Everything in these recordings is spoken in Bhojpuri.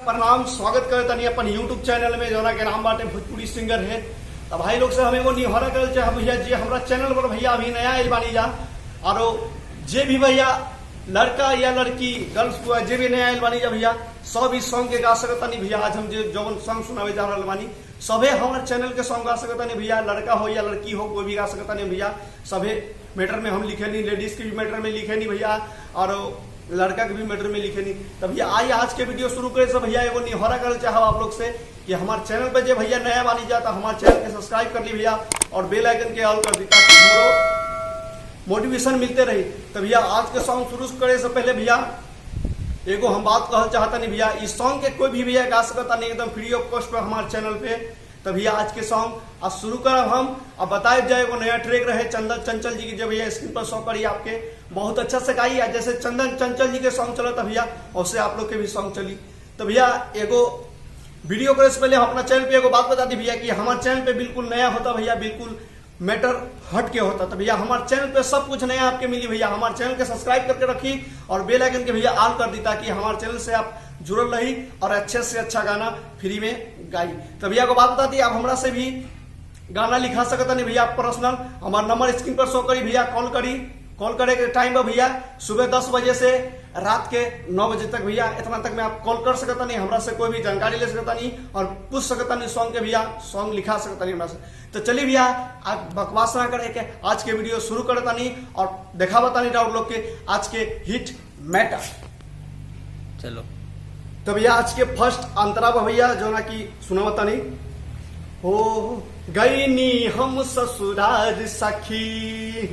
प्रणाम, स्वागत करत तनी अपन यूट्यूब चैनल में जोना के नाम बाटे भोजपुरी सिंगर है। तो भाई लोग से हमें वो निहरा कर चाहे भैया जी हमारा चैनल पर भैया अभी नया आइल बानी जा और जे भी भैया लड़का या लड़की गर्ल्स को जे भी नया आइल बानी जा भैया सब इस सॉन्ग के गा सकतानी भैया। आज हम जौन सॉन्ग सुनावे जा रहल बानी सभे हमारे चैनल के सॉन्ग गा सकतानी भैया। लड़का हो या लड़की हो कोई भी गा सकतानी भैया। सभे मैटर में हम लिखे नहीं, लेडीज के भी मैटर में लिखे नहीं भैया और लड़का के भी मैटर में लिखे नहीं। तो भैया आई आज के वीडियो शुरू करे से भैया एगो निहरा कर चाहो आप लोग से कि हमारे चैनल पे जो भैया नया बानी जाता हमारे चैनल के सब्सक्राइब कर ली भैया और बेल आइकन के ऑल कर दी ताकि हमरो मोटिवेशन मिलते रही। तो भैया आज के सॉन्ग शुरू करे से पहले भैया एगो हम बात कहना चाहता नहीं भैया, इस सॉन्ग के कोई भी भैया गा सकता नहीं एकदम फ्री ऑफ कॉस्ट पर हमारे चैनल पे। तो भैया आज के सॉन्ग आज शुरू करब हम। अब बताए जाए वो नया ट्रैक रहे चंदन चंचल जी की जो भैया स्क्रीन पर शो करी आपके बहुत अच्छा से गाई है। जैसे चंदन चंचल जी के सॉन्ग चला था भैया उससे आप लोग के भी सॉन्ग चली। तो भैया एगो वीडियो करे से पहले हम अपना चैनल पे एगो बात बता दी भैया कि हमारे चैनल पे बिल्कुल नया होता भैया, बिल्कुल मैटर हट के होता। तो भैया हमारे चैनल पे सब कुछ नया आपके मिली भैया। हमारे चैनल के सब्सक्राइब करके रखी और बेल आइकन के भैया ऑन कर दी ताकि हमारे चैनल से आप जुड़ल रही और अच्छे से अच्छा गाना फ्री में गाई। तो भैया को बात बता दी आप हमरा से भी गाना लिखा सकता नहीं भैया पर्सनल। हमारा नंबर स्क्रीन पर शो करी भैया, कॉल करे के टाइम भैया सुबह 10 बजे से रात के 9 बजे तक भैया। इतना तक में आप कॉल कर सकता नहीं, हमरा से कोई भी जानकारी ले सकता नहीं और पूछ सकता नहीं सॉन्ग के भैया, सॉन्ग लिखा सकता नहीं हमरा से। तो चलिए भैया आज बकवास ना करे के आज के वीडियो शुरू करता नहीं और देखा बता नहीं राउट लोग के आज के हिट मैटर। चलो तो भैया आज के फर्स्ट अंतरा भैया जो ना की सुना बता नहीं हो गईनी हम ससुराल सखी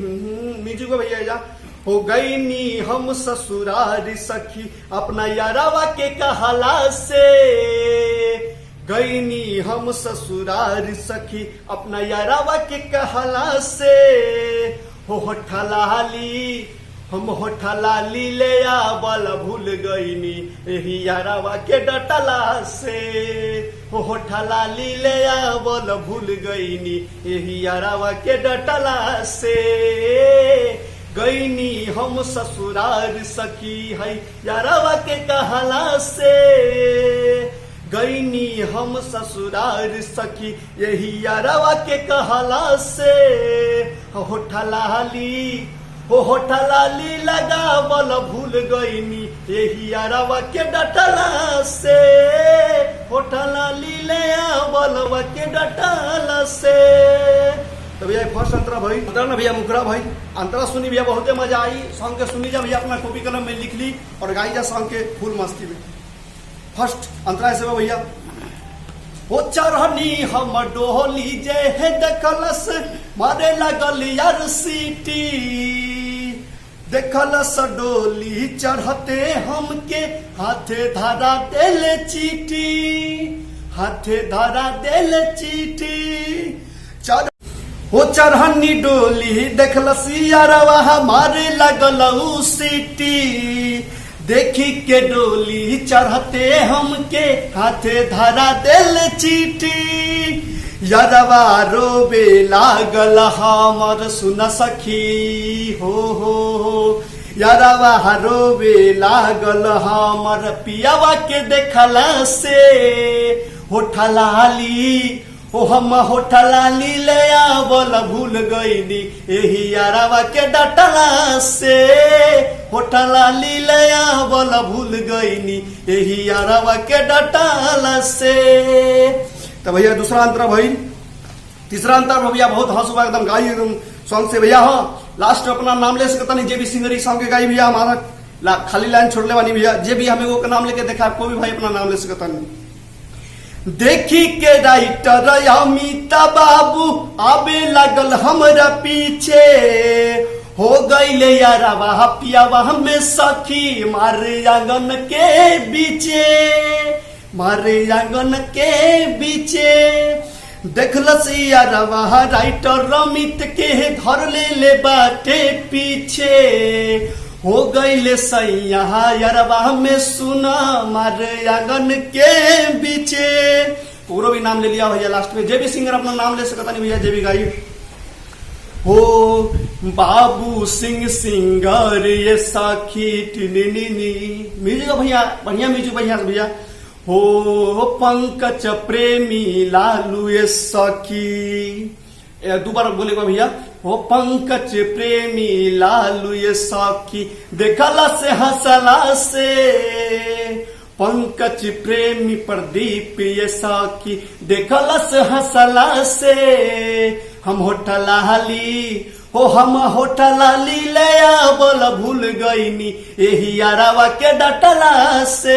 मीजू को भैया जा हो गईनी हम ससुराल सखी अपना यारावा के कहला से। गईनी हम ससुराल सखी अपना यारावा के कहला से हो ठलाली हम होठलाली ले आवल भूल गईनी एही यारावा के डटला से। होठलाली ले आवल भूल गईनी एही यारावा के डटला से। गईनी हम ससुराल सखी है यारावा के कहला से। गईनी हम ससुराल सखी यही यारावा के कहला से। होठलाली लगावल भूल गईनी यही यारावा के डटला से। होठलाली ले आवल के डटला से। तो भैया फर्स्ट अंतरा भाई अंतरा ना भैया मुखरा भाई अंतरा सुनी भैया बहुते मजा आई। सॉन्ग के सुनी जा भैया अपना कॉपी कलम में लिख ली और गाई जा सॉन्ग के फुल मस्ती में। फर्स्ट अंतरा से भैया हो चढ़नी हम डोली जे है देखलस मारे लगल यार सीटी। देखलस डोली चढ़ते हमके हाथे धारा देल चीटी। हाथे धारा देल चीटी हो चढ़नी डोली देखलस यारवा हमारे लगल सीटी। देखी के डोली चढ़ते हमके हाथे धारा देल चीटी। यारवा रोबे लागल हमर सुन सखी हो यारवा रोबे लागल हमर पियावा के देखला से। होठलाली ओ हम होठलाली ले आवल भूल गईनी एही यारावा के डटला से। होठलाली ले आवल भूल गईनी एही यारावा के डटला से। तो भैया दूसरा अंतर भाई तीसरा अंतर भैया बहुत हंसुआ एकदम गाई एकदम सॉन्ग से भैया। हाँ लास्ट अपना नाम ले सकता नहीं जे भी सिंगर सॉन्ग के गाई भैया हमारा खाली लाइन छोड़ले बानी भैया। जे भी हमें वो नाम लेके देखा कोई भी भाई अपना नाम ले सकता नहीं। देखी के राइटर अमिता बाबू आबे लगल हमरा पीछे। हो गईले यारावा पियावा हमें सखी मारे आंगन के बीचे। मारे आंगन के बीचे देखलस यारावा राइटर अमित के धर ले बाटे पीछे। हो गईले सैया यारवा में सुना मारे आंगन के बीचे। पूरा भी नाम ले लिया भैया लास्ट में। जे भी सिंगर अपना नाम ले सकता नहीं भैया जे भी गाई हो बाबू सिंह सिंगर ये साखी टिनी म्यूजिक भैया बढ़िया म्यूजिक भैया हो पंकज प्रेमी लालू ये सखी। दोबारा बोलेगा भैया, हो पंकज प्रेमी लालू ये सखी, देखला से हंसला से, पंकज प्रेमी प्रदीप ये सखी, देखला से हंसला से, हम होटल हाली हो हम होटल ली ले बोल भूल गईनी यही यारावा के डटला से,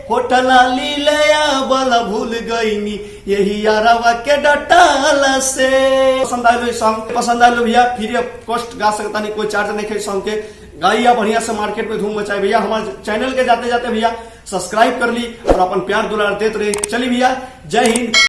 होटल ली ले बोल भूल गईनी यही यारावा के डटला से। पसंद आये सॉन्ग, पसंद आये भैया फ्री ऑफ कॉस्ट गा सकता नहीं, कोई चार्ज नहीं है सॉन्ग के, गाइया बढ़िया से मार्केट में धूम मचाए भैया। हमारे चैनल के जाते जाते भैया सब्सक्राइब कर ली और अपन प्यार दुलार देते रहे। चलिए भैया, जय हिंद।